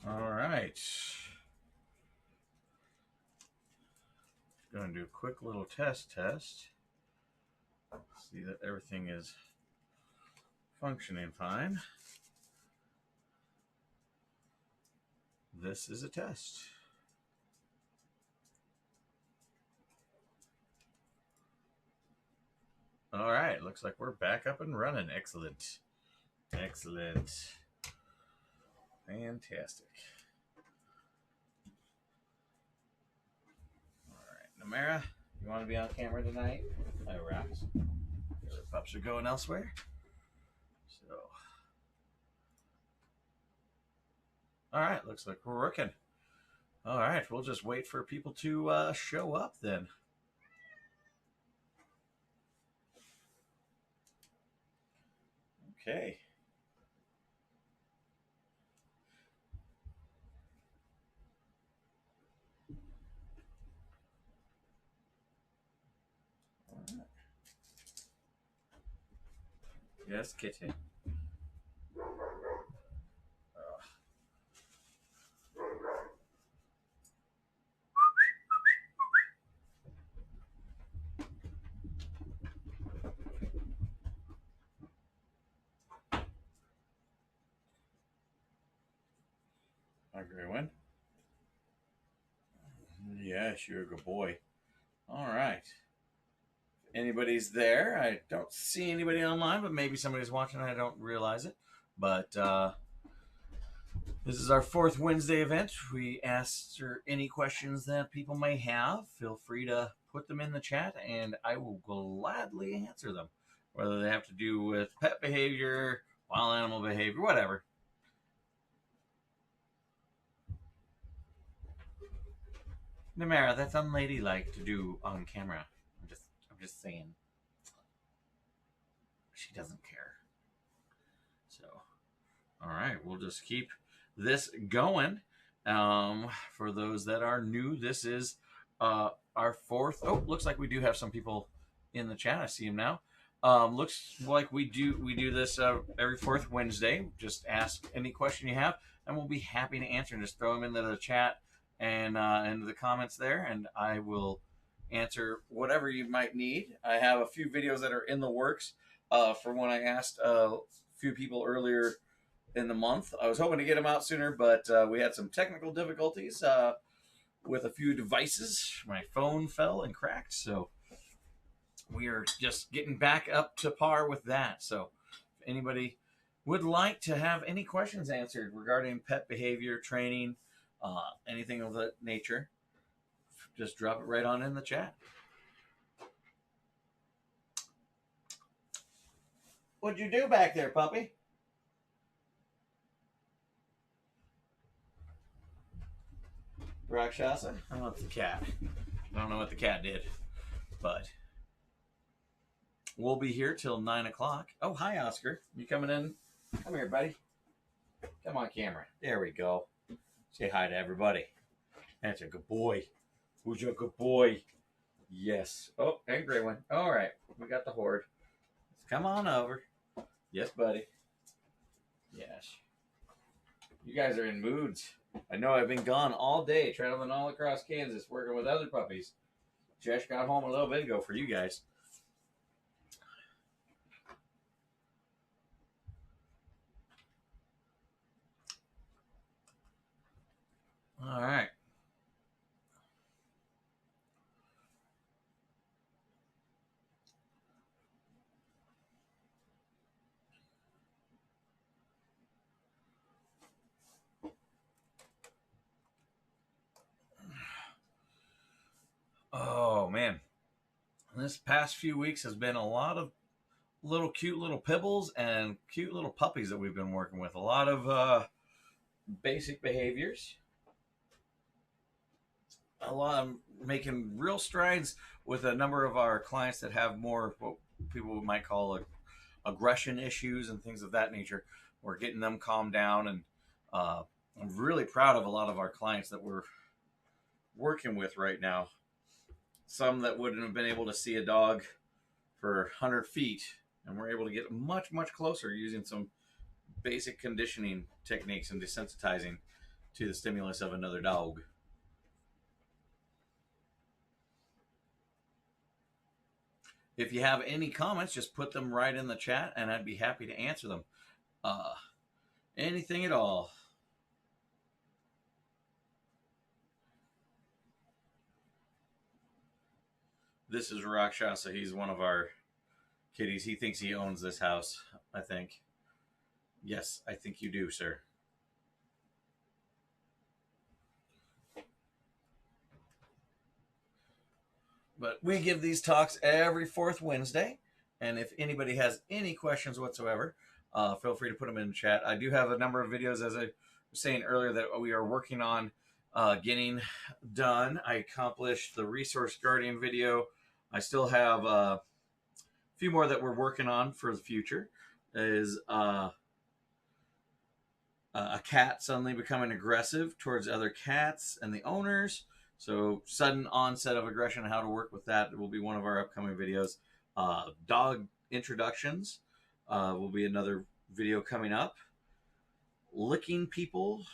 All right. Going to do a quick little test. See that everything is functioning fine. This is a test. All right, looks like we're back up and running. Excellent. Fantastic. All right, Namara, you want to be on camera tonight? All right. The pups are going elsewhere. So, all right, looks like we're working. All right, we'll just wait for people to show up then. Okay. All right. Yes, kitty. Hi, Graywin. Yes, you're a good boy. All right. Anybody's there? I don't see anybody online, but maybe somebody's watching and I don't realize it. But this is our fourth Wednesday event. We answer any questions that people may have. Feel free to put them in the chat and I will gladly answer them. Whether they have to do with pet behavior, wild animal behavior, whatever. Namara, that's unladylike to do on camera. I'm just saying. She doesn't care. So, all right, we'll just keep this going. For those that are new, this is our fourth. Oh, looks like we do have some people in the chat. I see them now. Looks like we do this every fourth Wednesday. Just ask any question you have, and we'll be happy to answer. And just throw them into the chat and into the comments there, and I will answer whatever you might need. I have a few videos that are in the works for when I asked a few people earlier in the month. I was hoping to get them out sooner, but we had some technical difficulties with a few devices. My phone fell and cracked, so we are just getting back up to par with that. So if anybody would like to have any questions answered regarding pet behavior, training, anything of that nature, just drop it right on in the chat. What'd you do back there, puppy? Rakshasa? I don't know if the cat. I don't know what the cat did, but we'll be here till 9 o'clock. Oh, hi, Oscar. You coming in? Come here, buddy. Come on camera. There we go. Say hi to everybody. That's a good boy. Who's your good boy? Yes. Oh, and Gray one. All right. We got the horde. Come on over. Yes, buddy. Yes. You guys are in moods. I know I've been gone all day, traveling all across Kansas, working with other puppies. Jesh got home a little bit ago for you guys. All right. Oh, man. This past few weeks has been a lot of cute little pibbles and cute little puppies that we've been working with. A lot of basic behaviors. A lot of making real strides with a number of our clients that have more what people might call aggression issues and things of that nature. We're getting them calmed down, and I'm really proud of a lot of our clients that we're working with right now. Some that wouldn't have been able to see a dog for 100 feet, and we're able to get much, much closer using some basic conditioning techniques and desensitizing to the stimulus of another dog. If you have any comments, just put them right in the chat, and I'd be happy to answer them. Anything at all. This is Rakshasa. He's one of our kitties. He thinks he owns this house, I think. Yes, I think you do, sir. But we give these talks every fourth Wednesday. And if anybody has any questions whatsoever, feel free to put them in the chat. I do have a number of videos, as I was saying earlier, that we are working on getting done. I accomplished the Resource Guardian video. I still have a few more that we're working on for the future. Is a cat suddenly becoming aggressive towards other cats and the owners. So sudden onset of aggression and how to work with that will be one of our upcoming videos. Dog introductions will be another video coming up. Licking people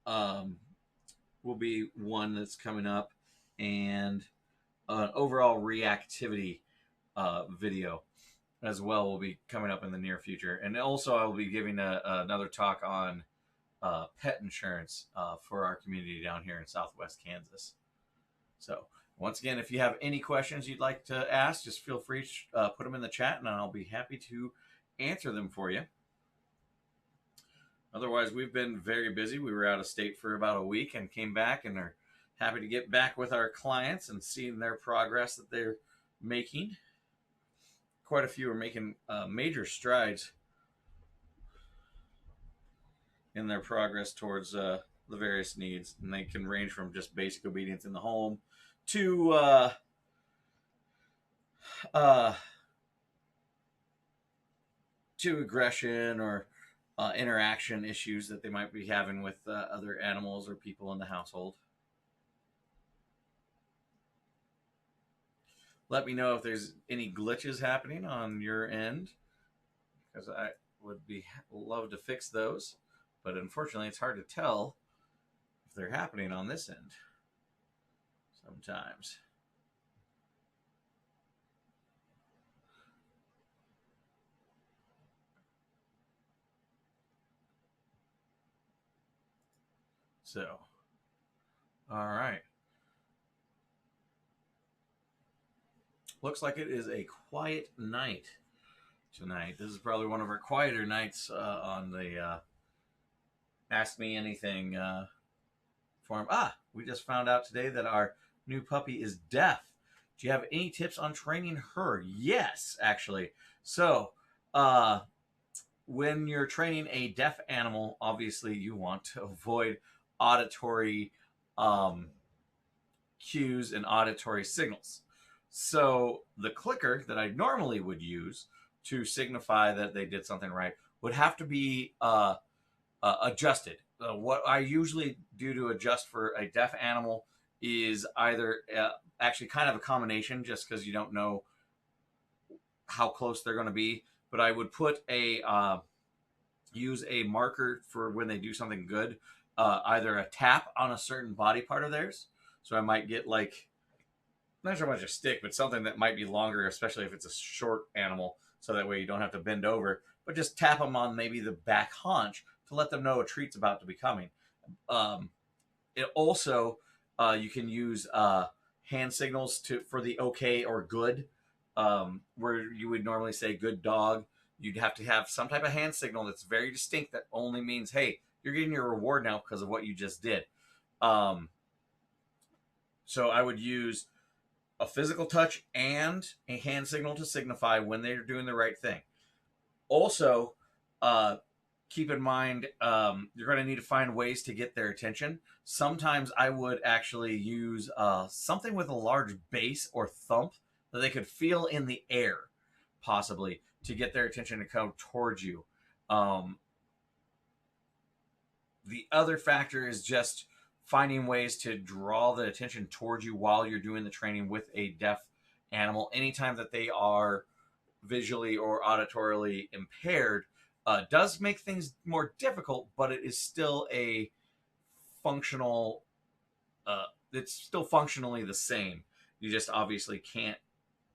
will be one that's coming up. And an overall reactivity video as well will be coming up in the near future. And also I will be giving another talk on pet insurance for our community down here in Southwest Kansas. So once again, if you have any questions you'd like to ask, just feel free to put them in the chat, and I'll be happy to answer them for you. Otherwise, we've been very busy. We were out of state for about a week and came back, and are happy to get back with our clients and seeing their progress that they're making. Quite a few are making major strides in their progress towards the various needs, and they can range from just basic obedience in the home to aggression or interaction issues that they might be having with other animals or people in the household. Let me know if there's any glitches happening on your end, because I would love to fix those. But unfortunately, it's hard to tell if they're happening on this end sometimes. So, all right. Looks like it is a quiet night tonight. This is probably one of our quieter nights on the Ask Me Anything forum. We just found out today that our new puppy is deaf. Do you have any tips on training her? Yes, actually. So, when you're training a deaf animal, obviously you want to avoid auditory cues and auditory signals. So the clicker that I normally would use to signify that they did something right would have to be adjusted. What I usually do to adjust for a deaf animal is either actually kind of a combination, just because you don't know how close they're going to be. But I would put use a marker for when they do something good, either a tap on a certain body part of theirs. So I might get like, not so much a stick, but something that might be longer, especially if it's a short animal, so that way you don't have to bend over, but just tap them on maybe the back haunch to let them know a treat's about to be coming. It also, you can use hand signals for the okay or good, where you would normally say good dog. You'd have to have some type of hand signal that's very distinct that only means, hey, you're getting your reward now because of what you just did. So I would use a physical touch and a hand signal to signify when they're doing the right thing. Also, keep in mind, you're going to need to find ways to get their attention. Sometimes I would actually use something with a large bass or thump that they could feel in the air, possibly, to get their attention to come towards you. The other factor is just finding ways to draw the attention towards you while you're doing the training with a deaf animal. Anytime that they are visually or auditorily impaired, does make things more difficult, but it is still a functional. It's still functionally the same. You just obviously can't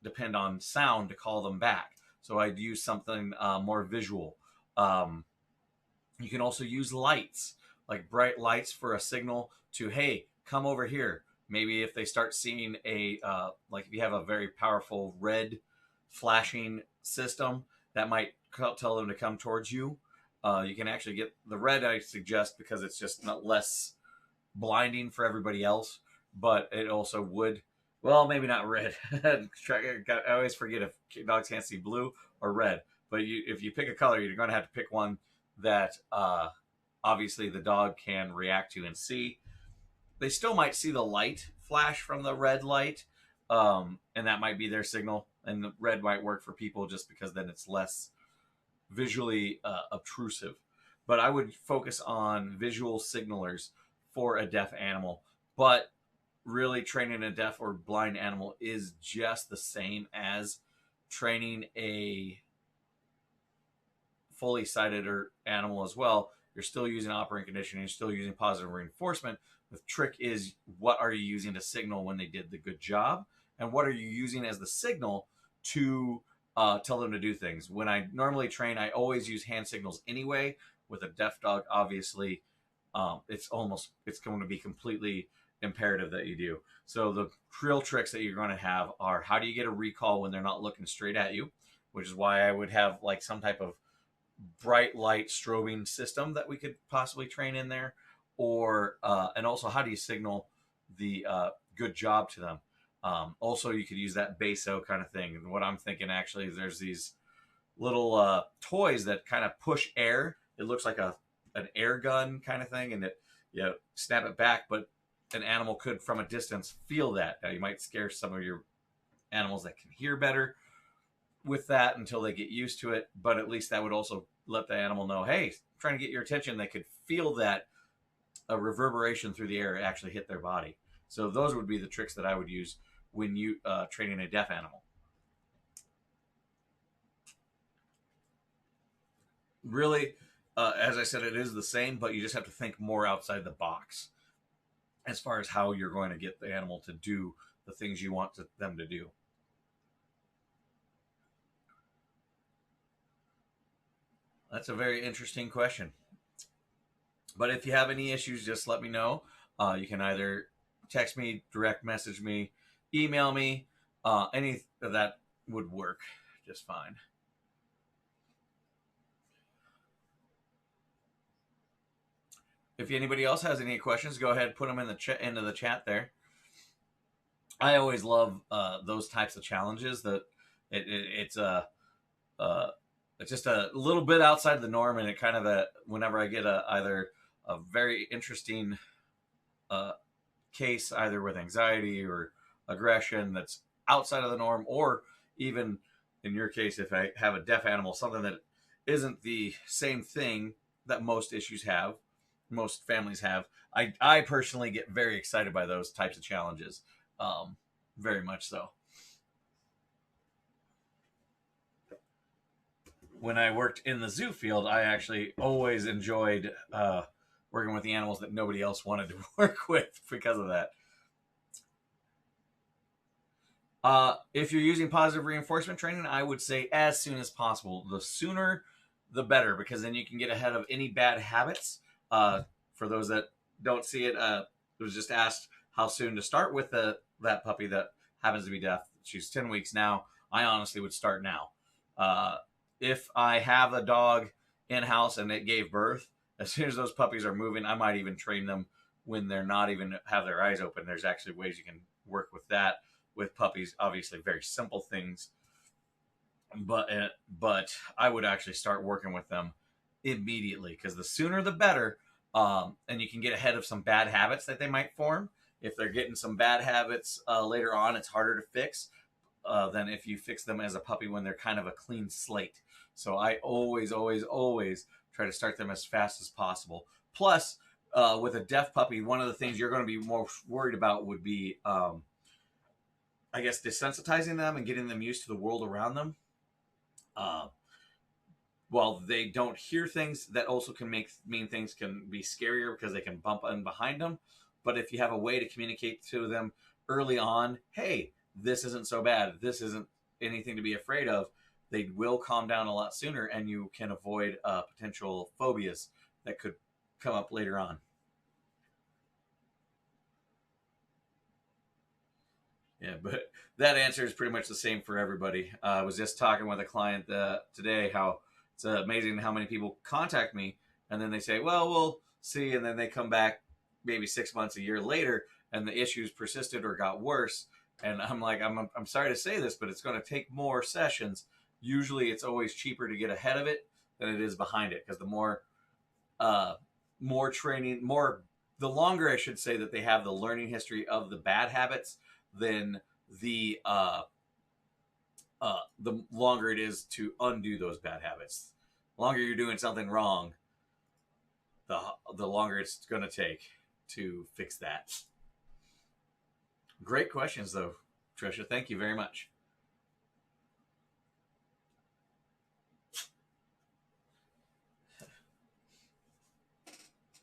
depend on sound to call them back. So I'd use something more visual. You can also use lights, like bright lights for a signal to, hey, come over here. Maybe if they start seeing like if you have a very powerful red flashing system, that might tell them to come towards you. You can actually get the red, I suggest, because it's just not less blinding for everybody else, but it also would, well, maybe not red. I always forget if dogs can't see blue or red, but if you pick a color, you're going to have to pick one that obviously the dog can react to and see. They still might see the light flash from the red light, and that might be their signal, and the red might work for people just because then it's less visually obtrusive. But I would focus on visual signalers for a deaf animal. But really, training a deaf or blind animal is just the same as training a fully sighted or animal as well. You're still using operant conditioning, you're still using positive reinforcement. The trick is, what are you using to signal when they did the good job, and what are you using as the signal to tell them to do things. When I normally train, I always use hand signals anyway. With a deaf dog, obviously, it's going to be completely imperative that you do. So the real tricks that you're going to have are, how do you get a recall when they're not looking straight at you, which is why I would have like some type of bright light strobing system that we could possibly train in there, or and also, how do you signal the good job to them? Also, you could use that BASO kind of thing. And what I'm thinking, actually, is there's these little toys that kind of push air. It looks like an air gun kind of thing, and you snap it back, but an animal could, from a distance, feel that. Now, you might scare some of your animals that can hear better with that until they get used to it, but at least that would also let the animal know, hey, I'm trying to get your attention. They could feel that a reverberation through the air actually hit their body. So those would be the tricks that I would use when you training a deaf animal. Really, as I said, it is the same, but you just have to think more outside the box as far as how you're going to get the animal to do the things you want them to do. That's a very interesting question. But if you have any issues, just let me know. You can either text me, direct message me, email me. Any of that would work just fine. If anybody else has any questions, go ahead and put them in into the chat there. I always love those types of challenges. That it's just a little bit outside of the norm, and it kind of whenever I get either a very interesting case, either with anxiety or aggression that's outside of the norm, or even in your case, if I have a deaf animal, something that isn't the same thing that most families have, I personally get very excited by those types of challenges. Very much so. When I worked in the zoo field, I actually always enjoyed working with the animals that nobody else wanted to work with because of that. If you're using positive reinforcement training, I would say as soon as possible. The sooner, the better, because then you can get ahead of any bad habits. For those that don't see it, it was just asked how soon to start with that puppy that happens to be deaf. She's 10 weeks now. I honestly would start now. If I have a dog in-house and it gave birth, as soon as those puppies are moving, I might even train them when they're not even have their eyes open. There's actually ways you can work with that with puppies. Obviously, very simple things. But I would actually start working with them immediately, because the sooner the better. And you can get ahead of some bad habits that they might form. If they're getting some bad habits later on, it's harder to fix than if you fix them as a puppy when they're kind of a clean slate. So I always try to start them as fast as possible. Plus, with a deaf puppy, one of the things you're going to be more worried about would be, I guess, desensitizing them and getting them used to the world around them. while they don't hear things, that also can mean things can be scarier because they can bump in behind them. But if you have a way to communicate to them early on, hey, this isn't so bad, this isn't anything to be afraid of, they will calm down a lot sooner, and you can avoid potential phobias that could come up later on. Yeah, but that answer is pretty much the same for everybody. I was just talking with a client today how it's amazing how many people contact me and then they say, well, we'll see. And then they come back maybe 6 months, a year later, and the issues persisted or got worse. And I'm like, I'm sorry to say this, but it's going to take more sessions. Usually it's always cheaper to get ahead of it than it is behind it, because the uh, more training, the longer I should say that they have the learning history of the bad habits, then the the longer it is to undo those bad habits. The longer you're doing something wrong, the the longer it's going to take to fix that. Great questions, though, Trisha. Thank you very much.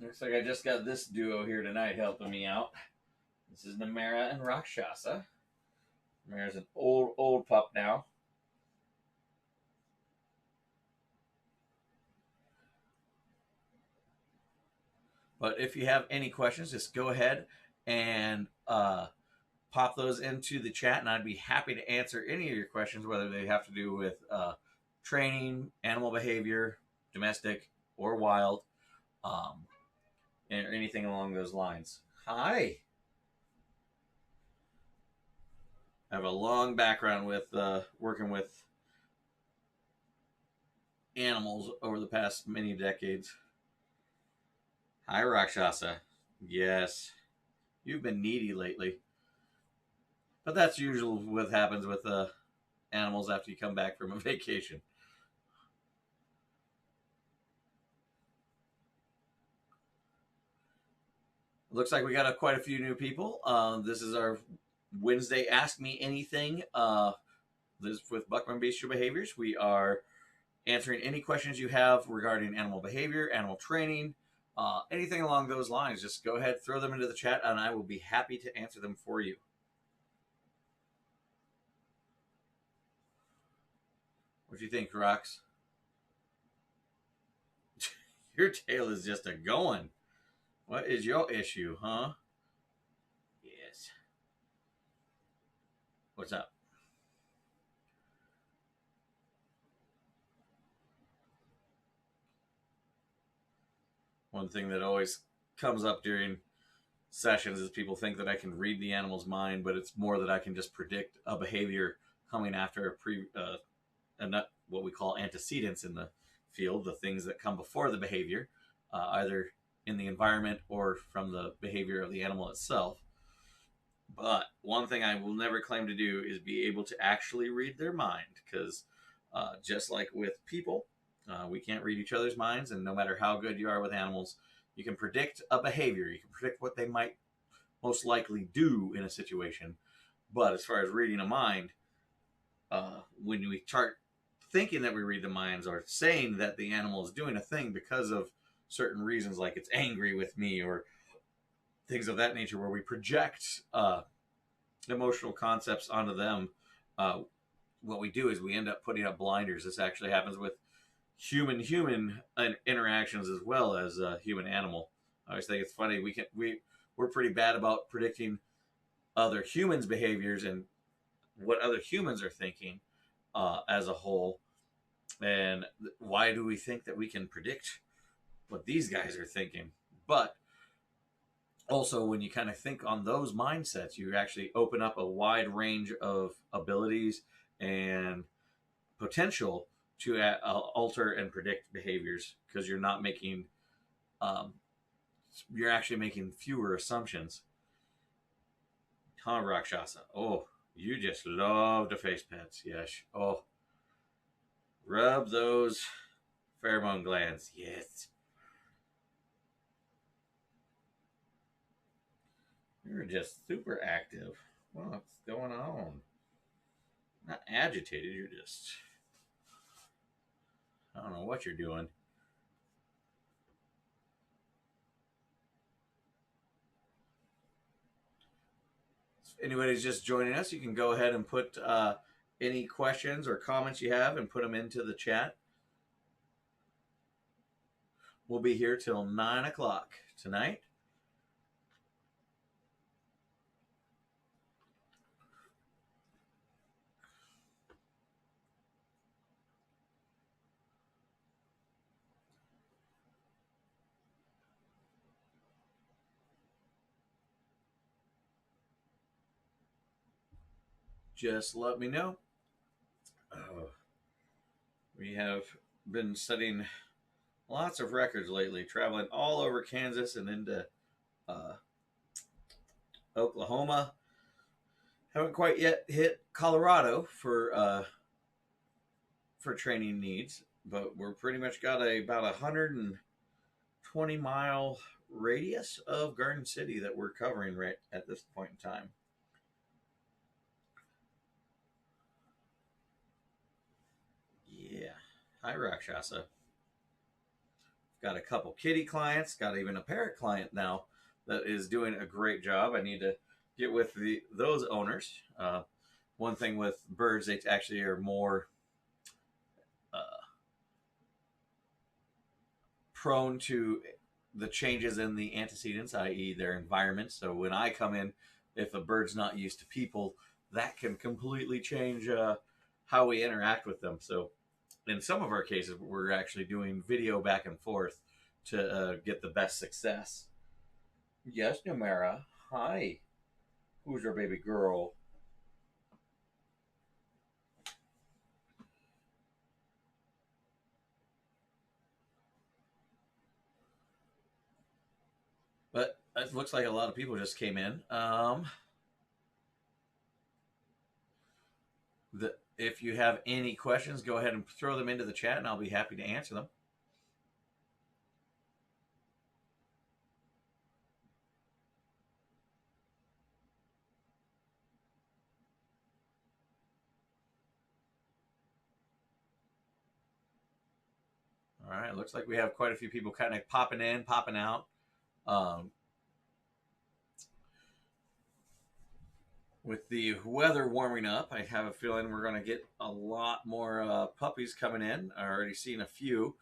Looks like I just got this duo here tonight helping me out. This is Namera and Rakshasa. Namera's an old pup now. But if you have any questions, just go ahead and pop those into the chat, and I'd be happy to answer any of your questions, whether they have to do with training, animal behavior, domestic or wild, or anything along those lines. Hi. I have a long background with working with animals over the past many decades. Hi, Rakshasa. Yes. You've been needy lately. But that's usually what happens with animals after you come back from a vacation. Looks like we got quite a few new people. This is our Wednesday Ask Me Anything. This is with Buckman Bistro Behaviors. We are answering any questions you have regarding animal behavior, animal training, anything along those lines. Just go ahead, throw them into the chat, and I will be happy to answer them for you. What do you think, Rox? Your tail is just a going. What is your issue, huh? Yes. What's up? One thing that always comes up during sessions is people think that I can read the animal's mind, but it's more that I can just predict a behavior coming after what we call antecedents in the field, the things that come before the behavior, either in the environment or from the behavior of the animal itself. But one thing I will never claim to do is be able to actually read their mind, because just like with people, we can't read each other's minds, and no matter how good you are with animals, you can predict a behavior. You can predict what they might most likely do in a situation. But as far as reading a mind, when we start thinking that we read the minds, or saying that the animal is doing a thing because of certain reasons, like it's angry with me or things of that nature, where we project emotional concepts onto them, what we do is we end up putting up blinders. This actually happens with human interactions as well as human animal. I always think it's funny. We're pretty bad about predicting other humans' behaviors and what other humans are thinking as a whole. And why do we think that we can predict what these guys are thinking? But also, when you kind of think on those mindsets, you actually open up a wide range of abilities and potential to alter and predict behaviors, because you're not making, you're actually making fewer assumptions. Huh, Rakshasa? Oh, you just love to face pets. Yes. Oh, rub those pheromone glands. Yes. You're just super active. What's going on? Not agitated, you're just... I don't know what you're doing. If anybody's just joining us, you can go ahead and put any questions or comments you have and put them into the chat. We'll be here till 9 o'clock tonight. Just let me know. We have been studying lots of records lately, traveling all over Kansas and into Oklahoma. Haven't quite yet hit Colorado for training needs, but we're pretty much got about 120-mile radius of Garden City that we're covering right at this point in time. Yeah. Hi, Rakshasa. Got a couple kitty clients, got even a parrot client now that is doing a great job. I need to get with those owners. One thing with birds, they actually are more prone to the changes in the antecedents, i.e. their environment. So when I come in, if a bird's not used to people, that can completely change how we interact with them. So in some of our cases, we're actually doing video back and forth to get the best success. Yes, Numera. Hi. Who's your baby girl? But it looks like a lot of people just came in. If you have any questions, go ahead and throw them into the chat, and I'll be happy to answer them. All right, looks like we have quite a few people kind of popping in, popping out. With the weather warming up, I have a feeling we're going to get a lot more puppies coming in. I already seen a few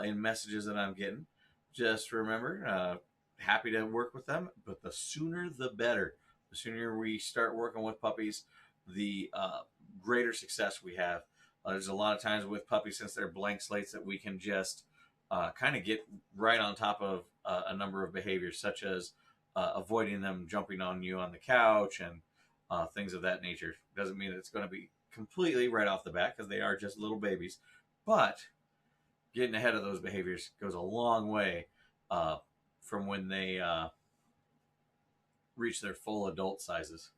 in messages that I'm getting. Just remember, happy to work with them, but the sooner the better. The sooner we start working with puppies, the greater success we have. There's a lot of times with puppies, since they're blank slates, that we can just kind of get right on top of a number of behaviors, such as avoiding them jumping on you on the couch and things of that nature. Doesn't mean that it's going to be completely right off the bat, because they are just little babies. But getting ahead of those behaviors goes a long way from when they reach their full adult sizes.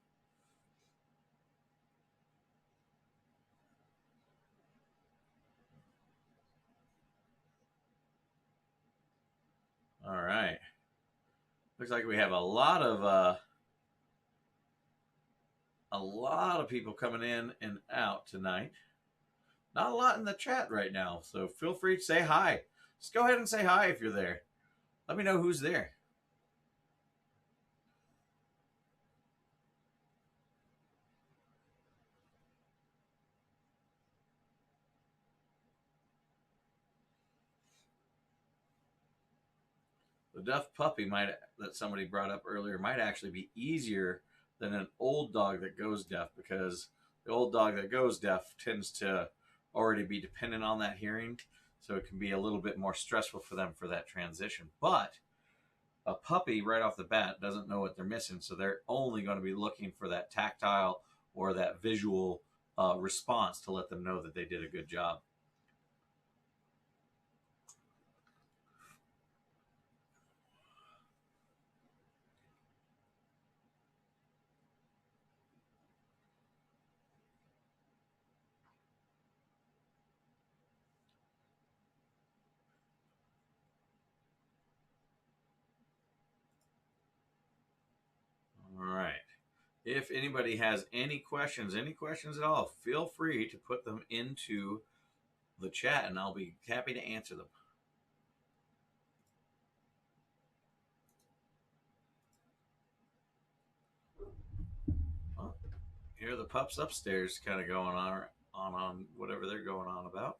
All right. Looks like we have a lot of people coming in and out tonight. Not a lot in the chat right now, so feel free to say hi. Just go ahead and say hi if you're there. Let me know who's there. The deaf puppy that somebody brought up earlier might actually be easier than an old dog that goes deaf, because the old dog that goes deaf tends to already be dependent on that hearing, so it can be a little bit more stressful for them for that transition. But a puppy right off the bat doesn't know what they're missing, so they're only going to be looking for that tactile or that visual response to let them know that they did a good job. All right. If anybody has any questions at all, feel free to put them into the chat, and I'll be happy to answer them. Well, here are the pups upstairs kind of going on whatever they're going on about.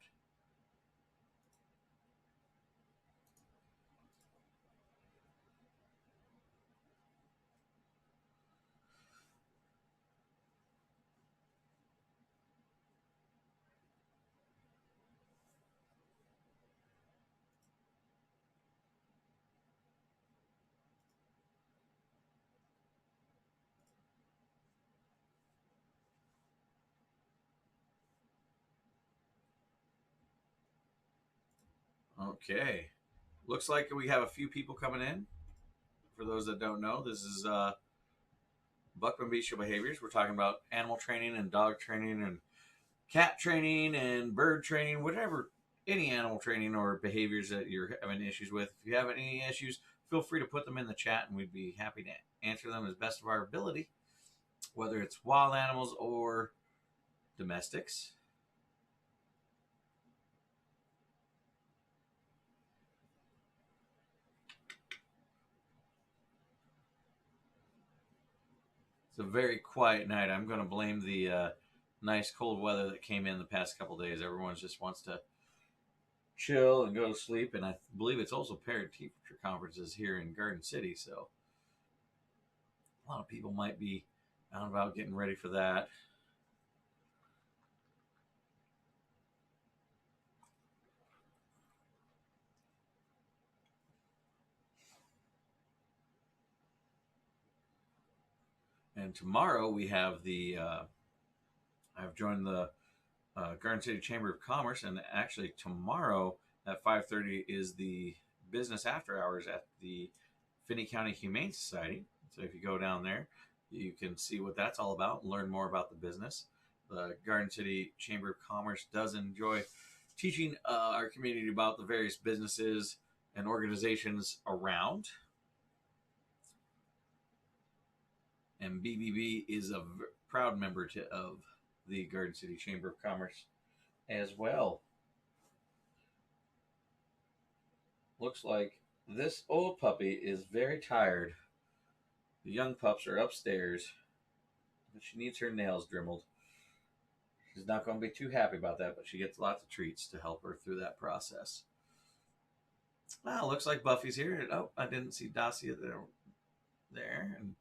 Okay. Looks like we have a few people coming in. For those that don't know, this is Buckman Bestial Behaviors. We're talking about animal training and dog training and cat training and bird training, whatever, any animal training or behaviors that you're having issues with. If you have any issues, feel free to put them in the chat and we'd be happy to answer them as best of our ability, whether it's wild animals or domestics. It's a very quiet night. I'm going to blame the nice cold weather that came in the past couple days. Everyone just wants to chill and go to sleep, and I believe it's also parent teacher conferences here in Garden City, so a lot of people might be out and about getting ready for that. And tomorrow we have I've joined the Garden City Chamber of Commerce, and actually tomorrow at 5:30 is the business after hours at the Finney County Humane Society. So if you go down there, you can see what that's all about and learn more about the business. The Garden City Chamber of Commerce does enjoy teaching our community about the various businesses and organizations around. And BBB is a proud member of the Garden City Chamber of Commerce as well. Looks like this old puppy is very tired. The young pups are upstairs, but she needs her nails dremelled. She's not going to be too happy about that, but she gets lots of treats to help her through that process. Well, looks like Buffy's here. Oh, I didn't see Dacia there. And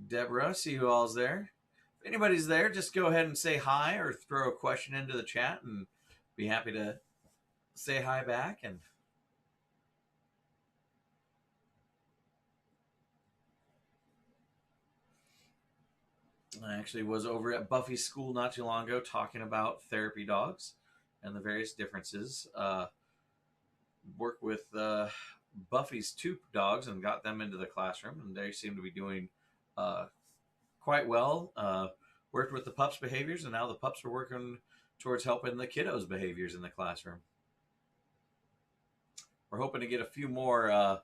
Deborah, see who all's there. If anybody's there, just go ahead and say hi or throw a question into the chat and be happy to say hi back. And I actually was over at Buffy's school not too long ago talking about therapy dogs and the various differences. Worked with Buffy's two dogs and got them into the classroom, and they seem to be doing quite well. Worked with the pups' behaviors, and now the pups are working towards helping the kiddos' behaviors in the classroom. We're hoping to get a few more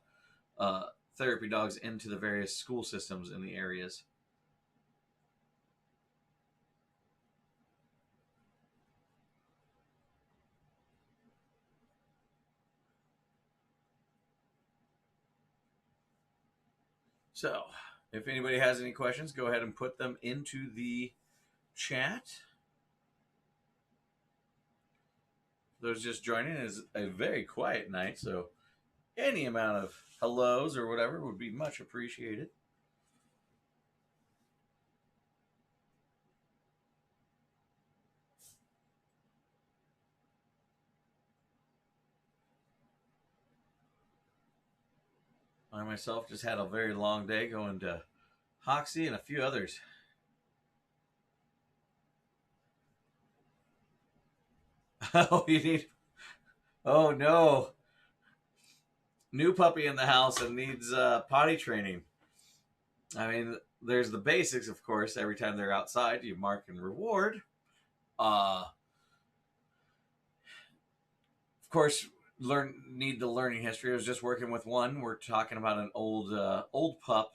therapy dogs into the various school systems in the areas. So, if anybody has any questions, go ahead and put them into the chat. Those just joining, is a very quiet night, so any amount of hellos or whatever would be much appreciated. I myself just had a very long day going to Hoxie and a few others. Oh, you need. Oh no! New puppy in the house and needs potty training. I mean, there's the basics, of course. Every time they're outside, you mark and reward. Of course, need the learning history. I was just working with one. We're talking about an old pup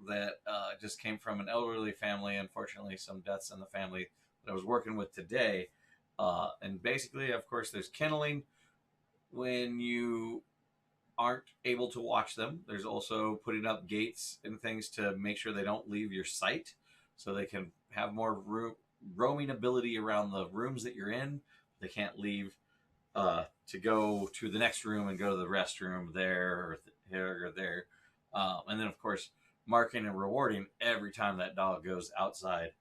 that just came from an elderly family. Unfortunately, some deaths in the family that I was working with today. And basically, of course, there's kenneling when you aren't able to watch them. There's also putting up gates and things to make sure they don't leave your sight, so they can have more roaming ability around the rooms that you're in. They can't leave to go to the next room and go to the restroom there or here or there. And then, of course, marking and rewarding every time that dog goes outside.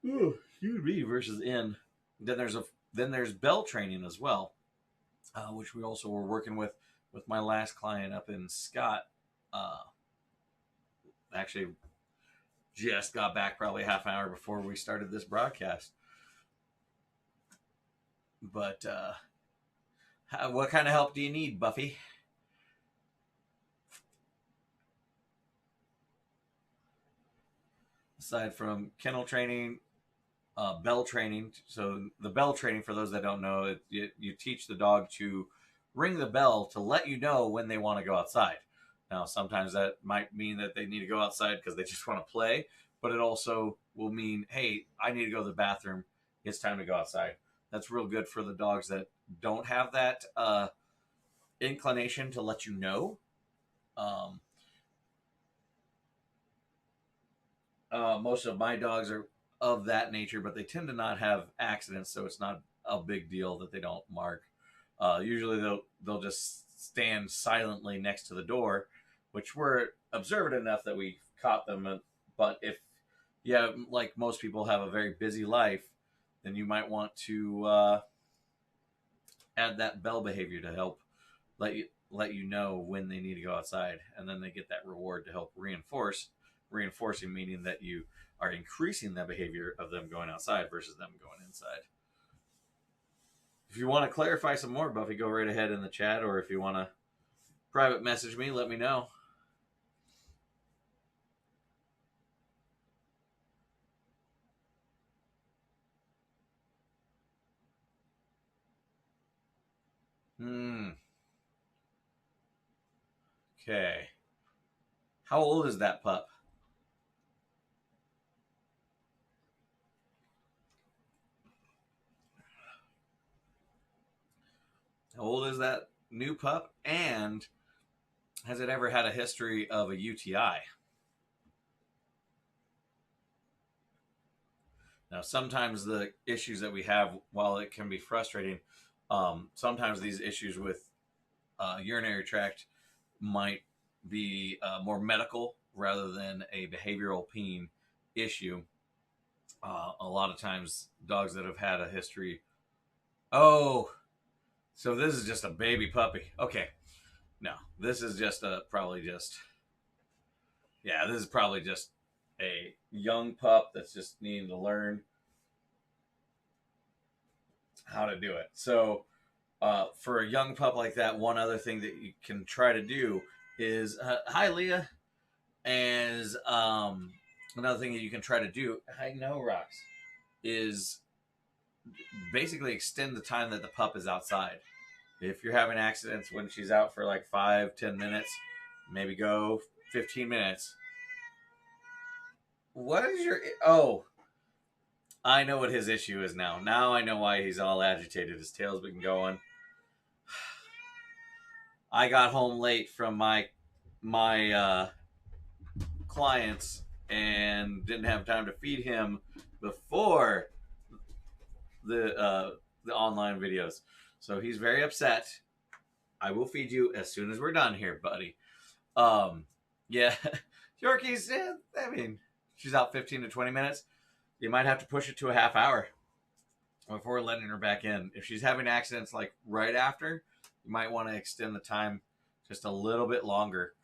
Ooh, excuse me, versus in. Then there's bell training as well, which we also were working with my last client up in Scott. Actually, just got back probably half an hour before we started this broadcast. But what kind of help do you need, Buffy? Aside from kennel training, bell training. So the bell training, for those that don't know, you teach the dog to ring the bell to let you know when they want to go outside. Now, sometimes that might mean that they need to go outside because they just want to play, but it also will mean, hey, I need to go to the bathroom. It's time to go outside. That's real good for the dogs that don't have that inclination to let you know. Most of my dogs are of that nature, but they tend to not have accidents, so it's not a big deal that they don't mark. Usually they'll just stand silently next to the door, which we're observant enough that we caught them. But if like most people have a very busy life, then you might want to add that bell behavior to help let you know when they need to go outside, and then they get that reward to help reinforcing meaning that you are increasing the behavior of them going outside versus them going inside. If you want to clarify some more, Buffy, go right ahead in the chat, or if you want to private message me, let me know. Okay. How old is that pup? How old is that new pup? And has it ever had a history of a UTI? Now, sometimes the issues that we have, while it can be frustrating, sometimes these issues with urinary tract might be more medical rather than a behavioral peen issue. A lot of times, dogs that have had a history. Oh, so this is just a baby puppy. Okay. No, this is just this is probably just a young pup that's just needing to learn how to do it. So, for a young pup like that, one other thing that you can try to do is, hi, Leah, is another thing that you can try to do, I know, Rocks, is basically extend the time that the pup is outside. If you're having accidents when she's out for like 5-10 minutes, maybe go 15 minutes. What is your... Oh, I know what his issue is now. Now I know why he's all agitated. His tail's been going. I got home late from my clients and didn't have time to feed him before the online videos. So he's very upset. I will feed you as soon as we're done here, buddy. Yeah, Yorkies, I mean, she's out 15 to 20 minutes. You might have to push it to a half hour before letting her back in. If she's having accidents like right after, you might want to extend the time just a little bit longer.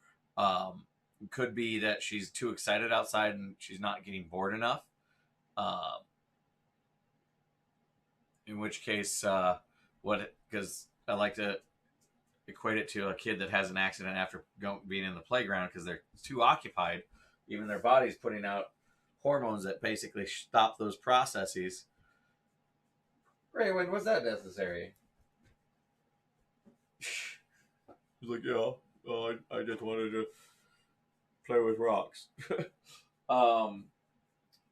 Could be that she's too excited outside and she's not getting bored enough. In which case, because I like to equate it to a kid that has an accident after being in the playground because they're too occupied. Even their body's putting out hormones that basically stop those processes. Raywin, was that necessary? He's like, yeah, I just wanted to play with rocks.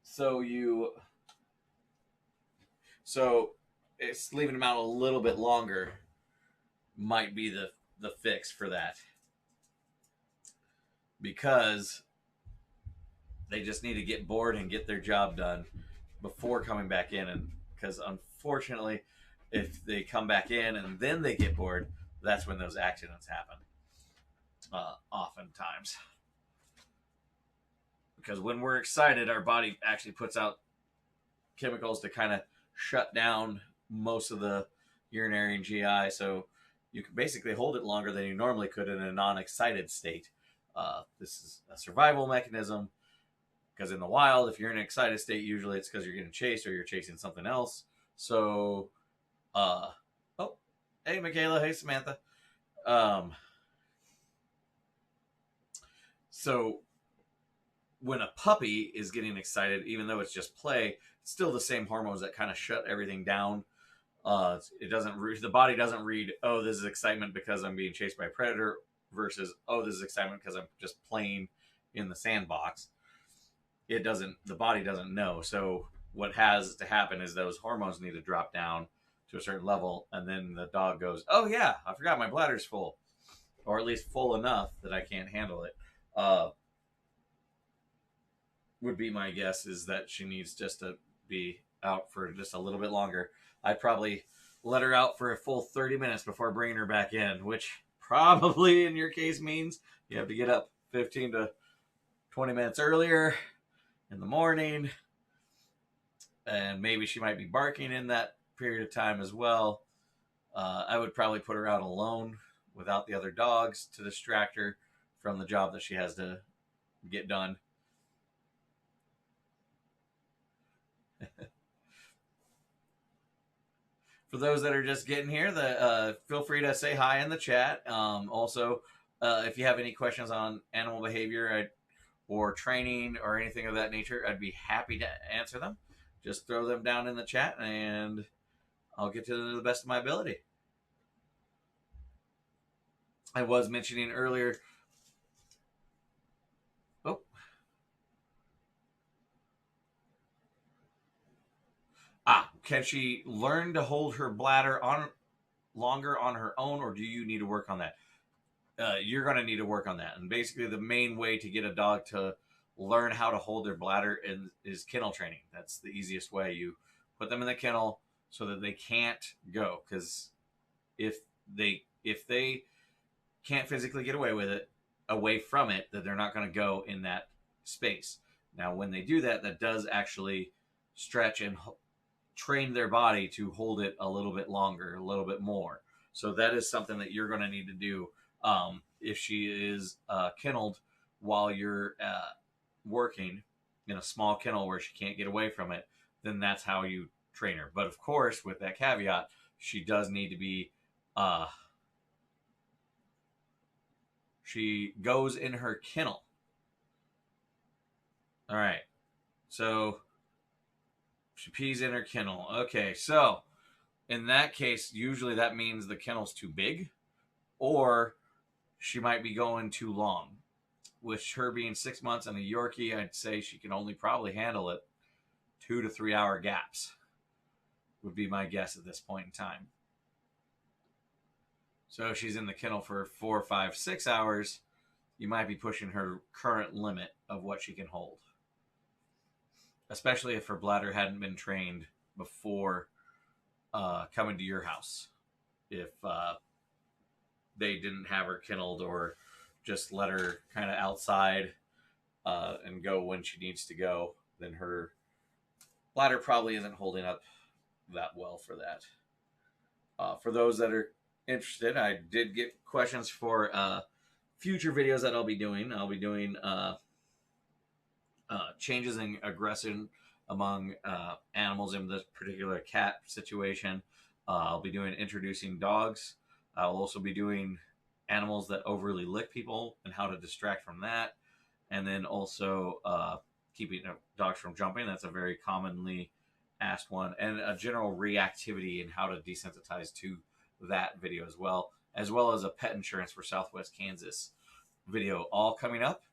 So So it's leaving them out a little bit longer might be the fix for that, because they just need to get bored and get their job done before coming back in. And because unfortunately, if they come back in and then they get bored, that's when those accidents happen. Oftentimes, because when we're excited, our body actually puts out chemicals to kind of shut down most of the urinary and GI, so you can basically hold it longer than you normally could in a non-excited state. This is a survival mechanism, because in the wild, if you're in an excited state, usually it's because you're getting chased or you're chasing something else. So, oh, hey Michaela, hey Samantha. So when a puppy is getting excited, even though it's just play, it's still the same hormones that kind of shut everything down. The body doesn't read, oh, this is excitement because I'm being chased by a predator, versus, oh, this is excitement because I'm just playing in the sandbox. The body doesn't know. So what has to happen is those hormones need to drop down to a certain level, and then the dog goes, oh yeah, I forgot my bladder's full, or at least full enough that I can't handle it. Would be my guess, is that she needs just to be out for just a little bit longer. I'd probably let her out for a full 30 minutes before bringing her back in, which probably in your case means you have to get up 15 to 20 minutes earlier in the morning, and maybe she might be barking in that period of time as well. I would probably put her out alone without the other dogs to distract her from the job that she has to get done. For those that are just getting here, feel free to say hi in the chat. Also, if you have any questions on animal behavior or training or anything of that nature, I'd be happy to answer them. Just throw them down in the chat, and I'll get to them to the best of my ability. I was mentioning earlier. Oh. Can she learn to hold her bladder on longer on her own, or do you need to work on that? You're going to need to work on that. And basically, the main way to get a dog to learn how to hold their bladder is kennel training. That's the easiest way. You put them in the kennel so that they can't go, because if they can't physically get away from it, that they're not going to go in that space. Now, when they do that, that does actually stretch and train their body to hold it a little bit longer, a little bit more. So that is something that you're going to need to do. If she is kenneled while you're working in a small kennel where she can't get away from it, then that's how you train her. But of course, with that caveat, she does need to be she goes in her kennel. All right. So she pees in her kennel. Okay, so in that case, usually that means the kennel's too big, or she might be going too long. With her being 6 months and a Yorkie, I'd say she can only probably handle it 2 to 3 hour gaps, would be my guess at this point in time. So if she's in the kennel for 4, 5, 6 hours, you might be pushing her current limit of what she can hold. Especially if her bladder hadn't been trained before coming to your house. If they didn't have her kenneled, or just let her kind of outside and go when she needs to go, then her bladder probably isn't holding up that well for that. For those that are interested, I did get questions for future videos that I'll be doing. I'll be doing changes in aggression among animals in this particular cat situation. I'll be doing introducing dogs. I'll also be doing animals that overly lick people and how to distract from that. And then also keeping dogs from jumping. That's a very commonly asked one. And a general reactivity and how to desensitize to that video as well as a pet insurance for Southwest Kansas video, all coming up.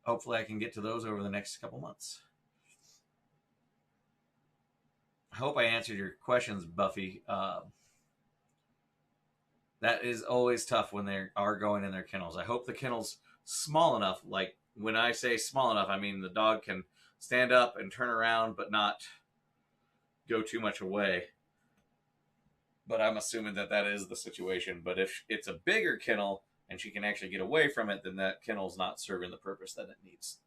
Hopefully I can get to those over the next couple months. hope I answered your questions, Buffy. That is always tough when they are going in their kennels. I hope the kennel's small enough. Like when I say small enough, I mean the dog can stand up and turn around, but not go too much away. But I'm assuming that that is the situation. But if it's a bigger kennel and she can actually get away from it, then that kennel's not serving the purpose that it needs.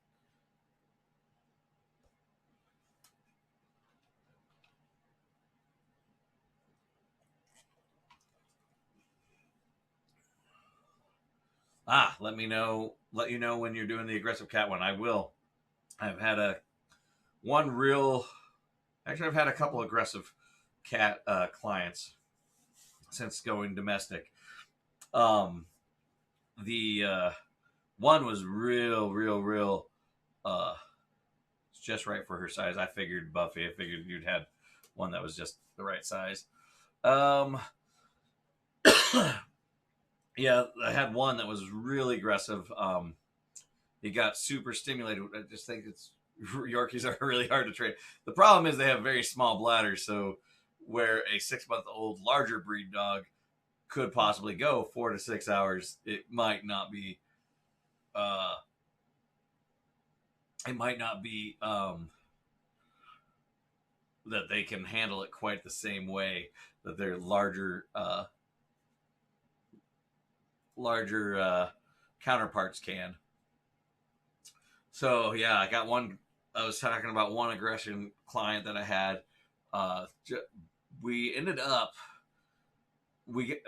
Let you know when you're doing the aggressive cat one. I will. I've had I've had a couple aggressive cat clients since going domestic. The one was real just right for her size. I figured, Buffy, I figured you'd had one that was just the right size. Yeah, I had one that was really aggressive. He got super stimulated. I just think Yorkies are really hard to train. The problem is they have very small bladders, so where a 6-month-old larger breed dog could possibly go 4 to 6 hours, it might not be that they can handle it quite the same way that their larger counterparts can. So yeah, I was talking about one aggression client that I had. We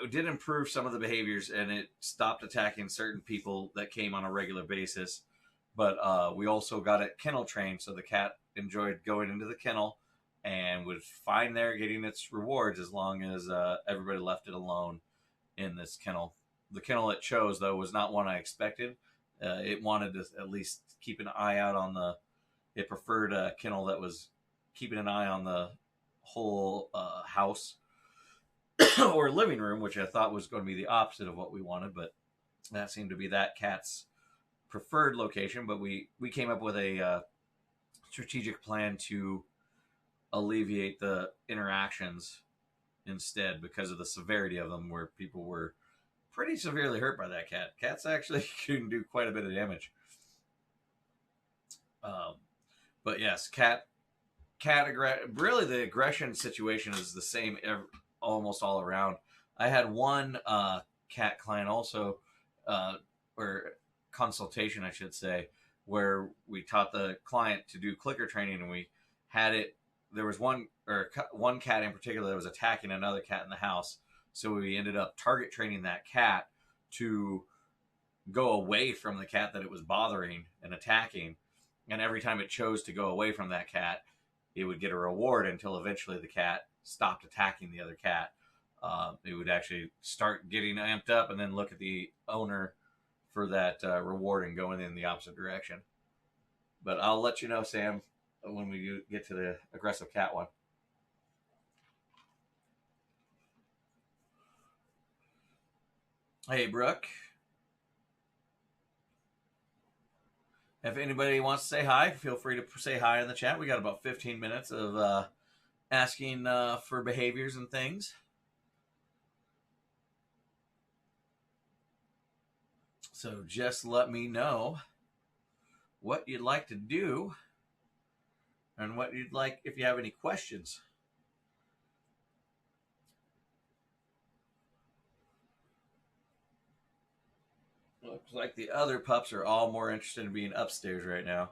did improve some of the behaviors, and it stopped attacking certain people that came on a regular basis. But we also got it kennel trained, so the cat enjoyed going into the kennel and was fine there getting its rewards as long as everybody left it alone in this kennel. The kennel it chose, though, was not one I expected. It wanted to at least keep an eye out on it preferred a kennel that was keeping an eye on the whole house or living room, which I thought was going to be the opposite of what we wanted, but that seemed to be that cat's preferred location. But we came up with a strategic plan to alleviate the interactions instead because of the severity of them, where people were pretty severely hurt by that cat. Cats actually can do quite a bit of damage. But yes, really the aggression situation is the same almost all around. I had one cat client also, or consultation, I should say, where we taught the client to do clicker training, and we had it. There was one cat in particular that was attacking another cat in the house. So we ended up target training that cat to go away from the cat that it was bothering and attacking. And every time it chose to go away from that cat, it would get a reward until eventually the cat stopped attacking the other cat. It would actually start getting amped up and then look at the owner for that reward and going in the opposite direction. But I'll let you know, Sam, when we get to the aggressive cat one. Hey, Brooke. If anybody wants to say hi, feel free to say hi in the chat. We got about 15 minutes of asking for behaviors and things. So just let me know what you'd like to do and what you'd like if you have any questions. Looks like the other pups are all more interested in being upstairs right now.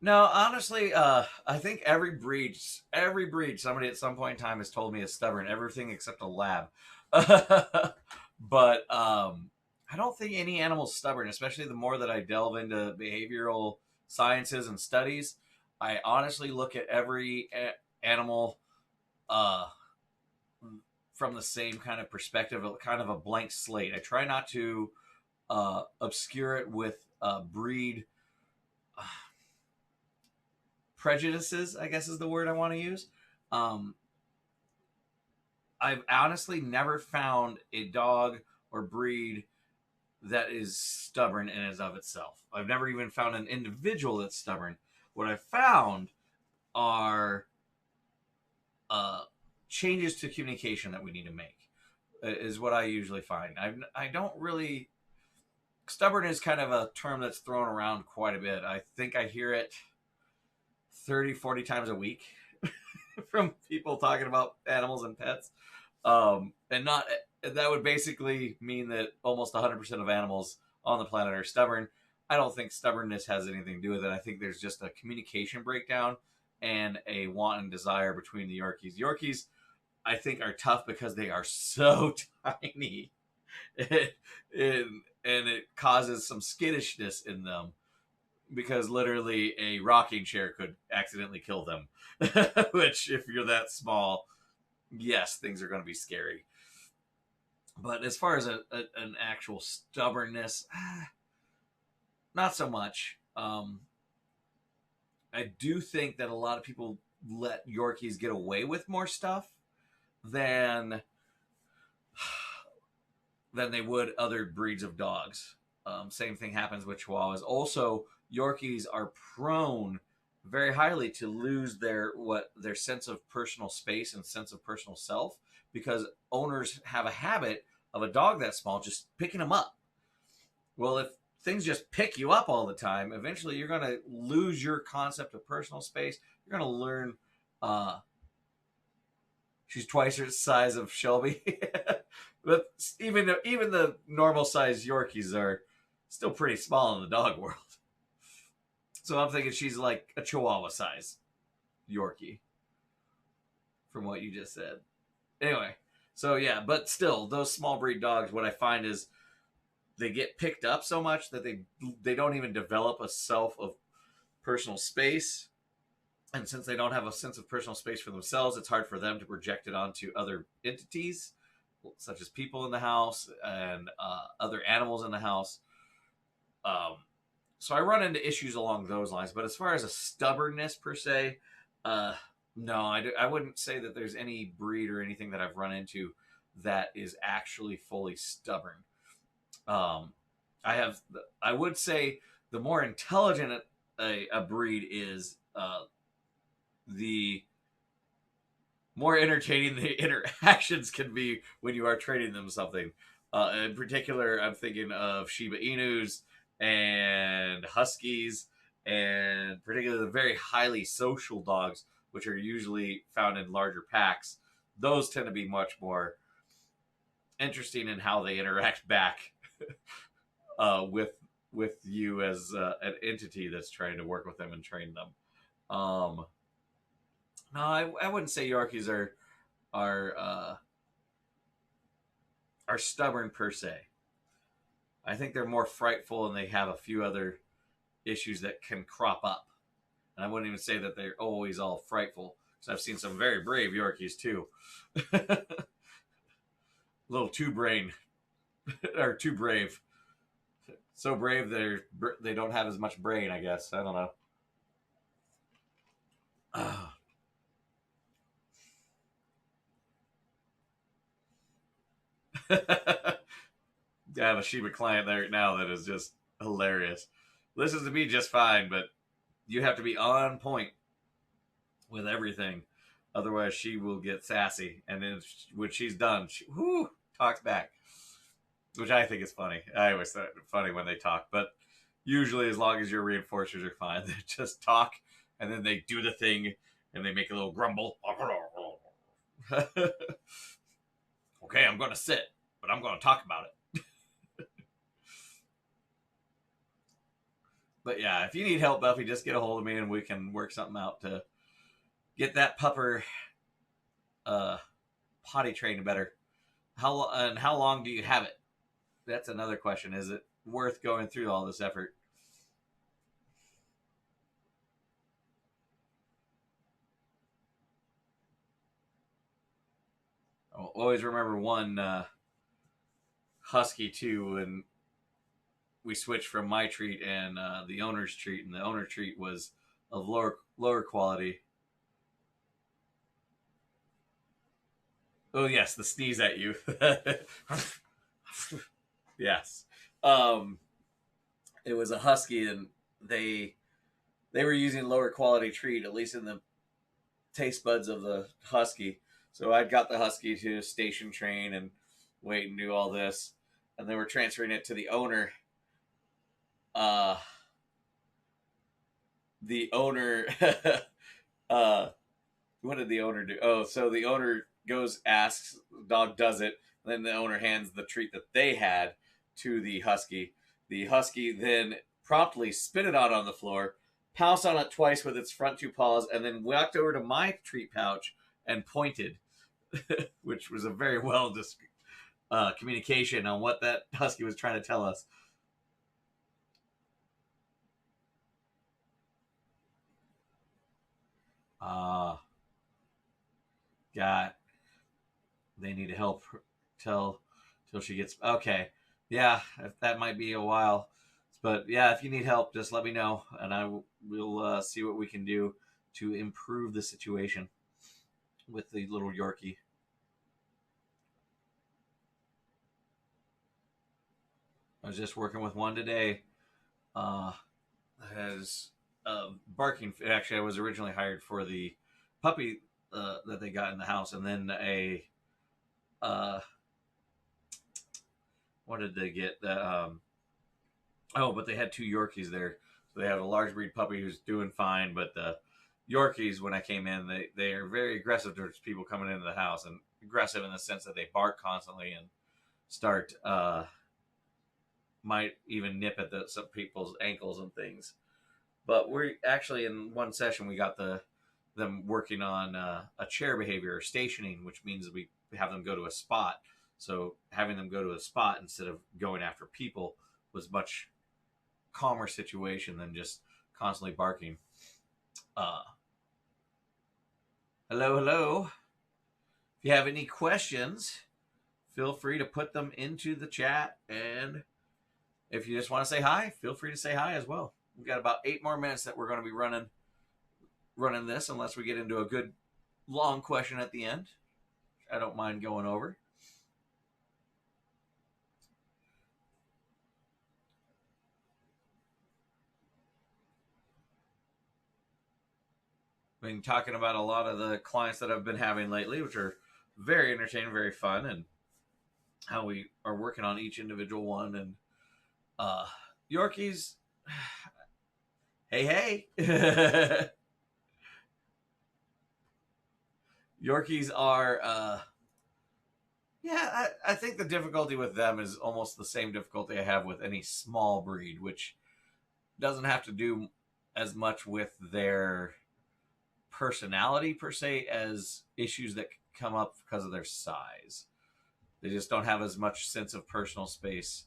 No, honestly, I think every breed, somebody at some point in time has told me is stubborn. Everything except a lab. But I don't think any animal's stubborn, especially the more that I delve into behavioral sciences and studies. I honestly look at every animal from the same kind of perspective, kind of a blank slate. I try not to obscure it with breed prejudices, I guess is the word I want to use. I've honestly never found a dog or breed that is stubborn in and of itself. I've never even found an individual that's stubborn. What I've found are changes to communication that we need to make. Is what I usually find. I don't really. Stubborn is kind of a term that's thrown around quite a bit. I think I hear it 30, 40 times a week from people talking about animals and pets. And not that would basically mean that almost 100% of animals on the planet are stubborn. I don't think stubbornness has anything to do with it. I think there's just a communication breakdown and a want and desire between the Yorkies. Yorkies, I think, are tough because they are so tiny. And it causes some skittishness in them because literally a rocking chair could accidentally kill them. Which, if you're that small, yes, things are going to be scary. But as far as an actual stubbornness, not so much. I do think that a lot of people let Yorkies get away with more stuff than they would other breeds of dogs. Same thing happens with Chihuahuas. Also, Yorkies are prone very highly to lose their sense of personal space and sense of personal self because owners have a habit of a dog that small just picking them up. Well, if things just pick you up all the time, eventually you're going to lose your concept of personal space. You're going to learn she's twice her size of Shelby. But even the normal size Yorkies are still pretty small in the dog world. So I'm thinking she's like a Chihuahua size Yorkie from what you just said. Anyway, so yeah, but still, those small breed dogs, what I find is they get picked up so much that they don't even develop a self of personal space. And since they don't have a sense of personal space for themselves, it's hard for them to project it onto other entities, such as people in the house and other animals in the house. So I run into issues along those lines. But as far as a stubbornness per se, no, I wouldn't say that there's any breed or anything that I've run into that is actually fully stubborn. I would say the more intelligent a breed is, the more entertaining the interactions can be when you are training them something. In particular, I'm thinking of Shiba Inus and Huskies, and particularly the very highly social dogs, which are usually found in larger packs. Those tend to be much more interesting in how they interact back with you as an entity that's trying to work with them and train them. No, I wouldn't say Yorkies are stubborn per se. I think they're more frightful and they have a few other issues that can crop up. And I wouldn't even say that they're always all frightful, because I've seen some very brave Yorkies too. A little too brain or too brave. So brave they don't have as much brain, I guess. I don't know. I have a Shiba client there now that is just hilarious. Listens to me just fine, but you have to be on point with everything. Otherwise, she will get sassy. And then when she's done, she talks back, which I think is funny. I always thought it funny when they talk, but usually as long as your reinforcers are fine, they just talk, and then they do the thing, and they make a little grumble. Okay, I'm going to sit, but I'm going to talk about it. But yeah, if you need help, Buffy, just get a hold of me and we can work something out to get that pupper potty trained better. How long do you have it? That's another question. Is it worth going through all this effort? I'll always remember one husky too, when we switched from my treat and the owner's treat, and the owner treat was of lower quality. Oh yes, the sneeze at you. Yes. It was a husky, and they were using lower quality treat, at least in the taste buds of the husky. So I'd got the husky to station train and wait and do all this, and they were transferring it to the owner. Uh, the owner, what did the owner do? Oh, so the owner goes, asks, the dog does it, then the owner hands the treat that they had to the husky. The husky then promptly spit it out on the floor, pounced on it twice with its front two paws, and then walked over to my treat pouch and pointed, which was a very well communication on what that husky was trying to tell us. God, they need to help till she gets okay. Yeah, that might be a while, but yeah, if you need help, just let me know, and we'll see what we can do to improve the situation with the little Yorkie. I was just working with one today. Has barking. Actually, I was originally hired for the puppy that they got in the house, and then what did they get? But they had two Yorkies there. So they have a large breed puppy who's doing fine, but the Yorkies, when I came in, they are very aggressive towards people coming into the house, and aggressive in the sense that they bark constantly and start might even nip at some people's ankles and things. But we're actually, in one session, we got them working on a chair behavior or stationing, which means we have them go to a spot. So having them go to a spot instead of going after people was much calmer situation than just constantly barking. Hello. If you have any questions, feel free to put them into the chat, and if you just want to say hi, feel free to say hi as well. We've got about 8 more minutes that we're going to be running this, unless we get into a good long question at the end. I don't mind going over. I've been talking about a lot of the clients that I've been having lately, which are very entertaining, very fun, and how we are working on each individual one. And Yorkies, hey. Yorkies are, I think the difficulty with them is almost the same difficulty I have with any small breed, which doesn't have to do as much with their personality per se as issues that come up because of their size. They just don't have as much sense of personal space,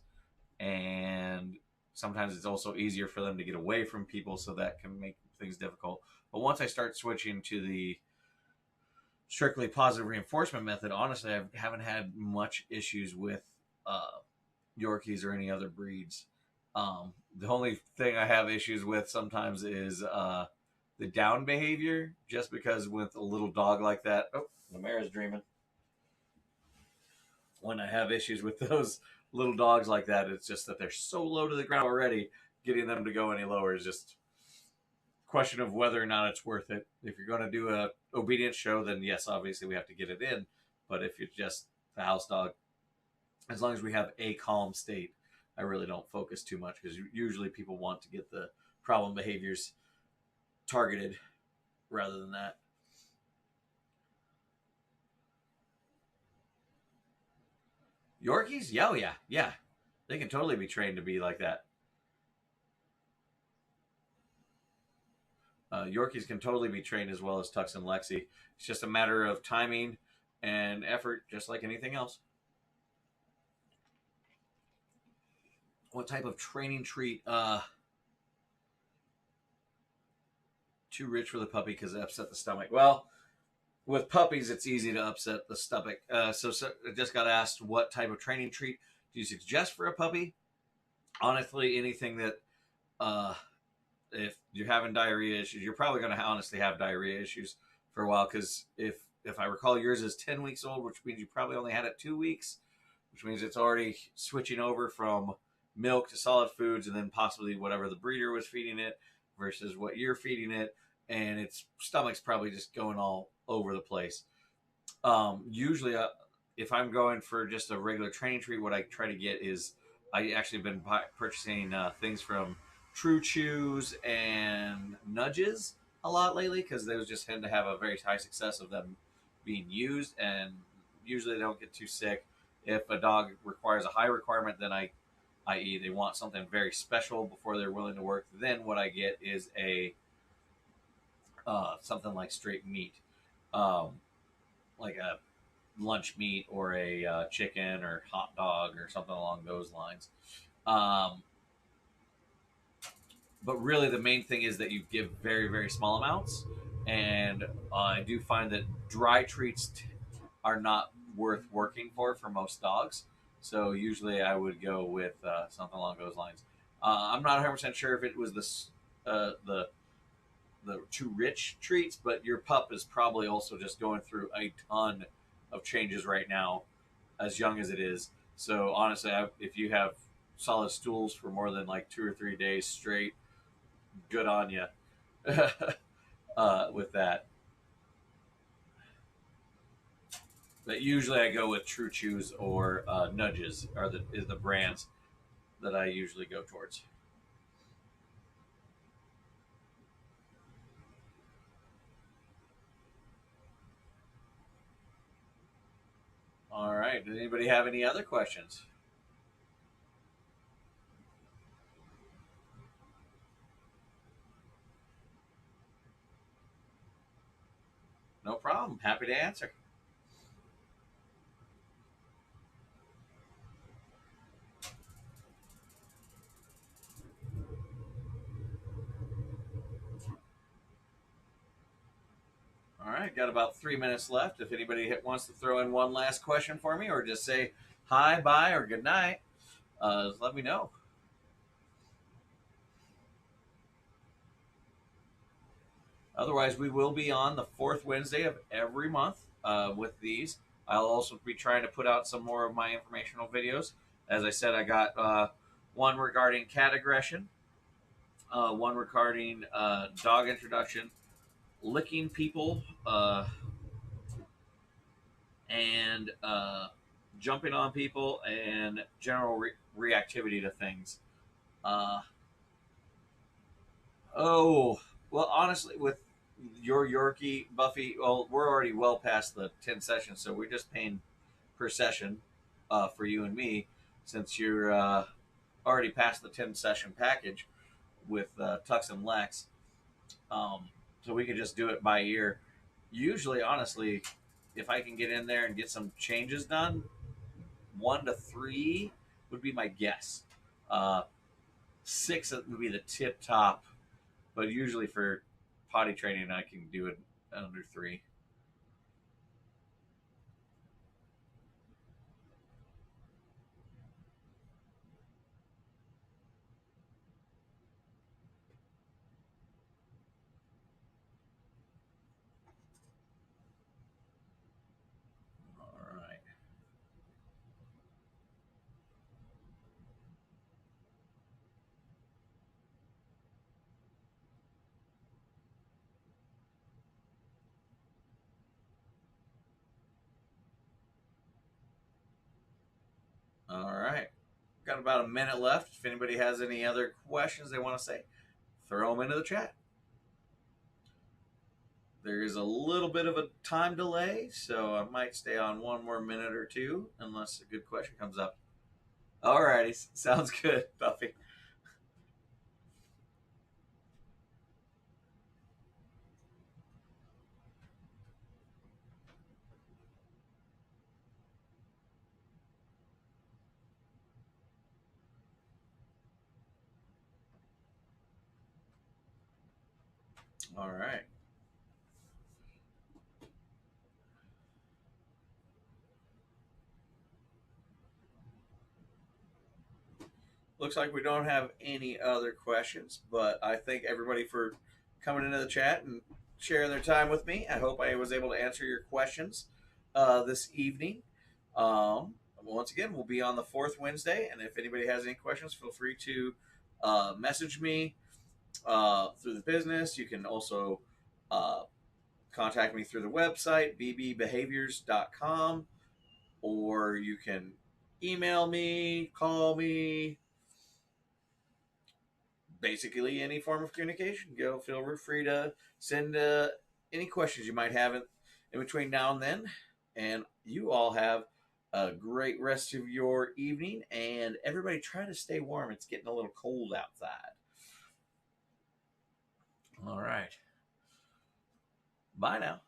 and sometimes it's also easier for them to get away from people, so that can make things difficult. But once I start switching to the strictly positive reinforcement method, honestly, I haven't had much issues with Yorkies or any other breeds. The only thing I have issues with sometimes is the down behavior, just because with a little dog like that, Lamara's dreaming. When I have issues with those little dogs like that, it's just that they're so low to the ground already. Getting them to go any lower is just a question of whether or not it's worth it. If you're going to do a obedience show, then yes, obviously we have to get it in. But if you're just the house dog, as long as we have a calm state, I really don't focus too much, because usually people want to get the problem behaviors targeted rather than that. Yorkies? Yeah. They can totally be trained to be like that. Yorkies can totally be trained as well as Tux and Lexi. It's just a matter of timing and effort, just like anything else. What type of training treat? Too rich for the puppy because it upset the stomach. Well, with puppies, it's easy to upset the stomach. So I just got asked, what type of training treat do you suggest for a puppy? Honestly, anything that, if you're having diarrhea issues, you're probably going to honestly have diarrhea issues for a while, because if I recall, yours is 10 weeks old, which means you probably only had it 2 weeks, which means it's already switching over from milk to solid foods, and then possibly whatever the breeder was feeding it versus what you're feeding it. and its stomach's probably just going all over the place. Usually, if I'm going for just a regular training treat, what I try to get is I actually been purchasing things from True Chews and Nudges a lot lately because those just tend to have a very high success of them being used, and usually they don't get too sick. If a dog requires a high requirement, then i.e., they want something very special before they're willing to work, then what I get is a something like straight meat, um, like a lunch meat or a chicken or hot dog or something along those lines. Um, but really, the main thing is that you give very, very small amounts. And I do find that dry treats are not worth working for most dogs. So usually I would go with something along those lines. I'm not 100% sure if it was the too rich treats, but your pup is probably also just going through a ton of changes right now, as young as it is. So honestly, if you have solid stools for more than like 2 or 3 days straight, good on you with that. But usually I go with True Chews or Nudges are the brands that I usually go towards. All right. Does anybody have any other questions? No problem. Happy to answer. All right, got about 3 minutes left. If anybody wants to throw in one last question for me, or just say hi, bye, or good night, let me know. Otherwise, we will be on the fourth Wednesday of every month with these. I'll also be trying to put out some more of my informational videos. As I said, I got one regarding cat aggression, one regarding dog introduction, licking people, and jumping on people, and general reactivity to things. Uh, oh, well, honestly, with your Yorkie, Buffy, well, we're already well past the 10 sessions, so we're just paying per session for you and me since you're already past the 10 session package with Tux and Lex. So we could just do it by ear. Usually, honestly, if I can get in there and get some changes done, 1 to 3 would be my guess. 6 would be the tip top, but usually for potty training, I can do it under 3. All right. All right. Got about a minute left. If anybody has any other questions they want to say, throw them into the chat. There is a little bit of a time delay, so I might stay on one more minute or two unless a good question comes up. All righty. Sounds good, Buffy. All right. Looks like we don't have any other questions, but I thank everybody for coming into the chat and sharing their time with me. I hope I was able to answer your questions this evening. Once again, we'll be on the fourth Wednesday, and if anybody has any questions, feel free to message me through the business. You can also Contact me through the website, bbbehaviors.com, or you can email me, call me, basically any form of communication. Go feel free to send any questions you might have in between now and then. And you all have a great rest of your evening. And everybody try to stay warm. It's getting a little cold outside. All right. Bye now.